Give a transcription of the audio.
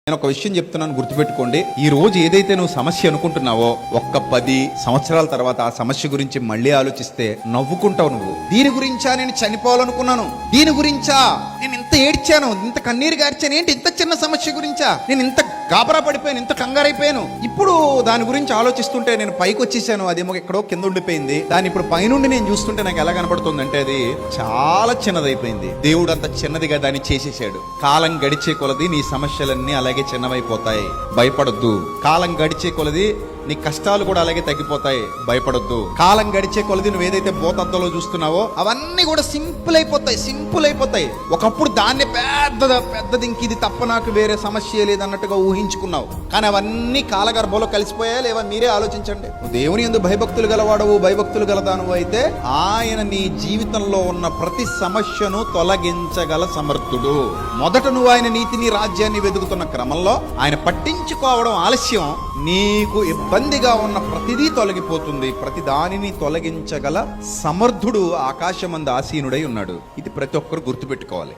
నేను ఒక విషయం చెప్తున్నాను, గుర్తుపెట్టుకోండి. ఈ రోజు ఏదైతే నువ్వు సమస్య అనుకుంటున్నావో, ఒక్క 10 సంవత్సరాల తర్వాత ఆ సమస్య గురించి మళ్ళీ ఆలోచిస్తే నవ్వుకుంటావు. నువ్వు దీని గురించా నేను చనిపోవాలనుకున్నాను, దీని గురించా నేను ఇంత ఏడ్చాను, ఇంత కన్నీరు గార్చాను, ఏంటి ఇంత చిన్న సమస్య గురించా నేను ఇంత గాబరా పడిపోయాను, ఇంత కంగారైపోయాను. ఇప్పుడు దాని గురించి ఆలోచిస్తుంటే నేను పైకి వచ్చేసాను, అదేమో ఎక్కడో కింద ఉండిపోయింది. దాని ఇప్పుడు పైనుండి నేను చూస్తుంటే నాకు ఎలా కనబడుతుంది అంటే అది చాలా చిన్నదైపోయింది. దేవుడు అంత చిన్నదిగా దాన్ని చేసేసాడు. కాలం గడిచే కొలది నీ సమస్యలన్నీ అలాగే చిన్నవైపోతాయి, భయపడొద్దు. కాలం గడిచే కొలది నీ కష్టాలు కూడా అలాగే తగ్గిపోతాయి, భయపడొద్దు. కాలం గడిచే కొలది నువ్వు ఏదైతే భూతద్దంలో చూస్తున్నావో అవన్నీ కూడా సింపుల్ అయిపోతాయి. ఒకప్పుడు దాన్ని పెద్దది ఇంక ఇది తప్ప నాకు వేరే సమస్య లేదన్నట్టుగా ఊహించుకున్నావు, కానీ అవన్నీ కాలగర్భంలో కలిసిపోయాయి లేవా? మీరే ఆలోచించండి. నువ్వు దేవుని యందు భయభక్తులు గలవాడవు, భయభక్తులు గలదాను అయితే ఆయన నీ జీవితంలో ఉన్న ప్రతి సమస్యను తొలగించగల సమర్థుడు. మొదట నువ్వు ఆయన నీతిని, రాజ్యాన్ని వెతుకుతున్న క్రమంలో ఆయన పట్టించుకోవడం ఆలస్యం, నీకు ఇబ్బందిగా ఉన్న ప్రతిదీ తొలగిపోతుంది. ప్రతి దానిని తొలగించగల సమర్థుడు ఆకాశమందు ఆసీనుడై ఉన్నాడు. ఇది ప్రతి ఒక్కరు గుర్తుపెట్టుకోవాలి.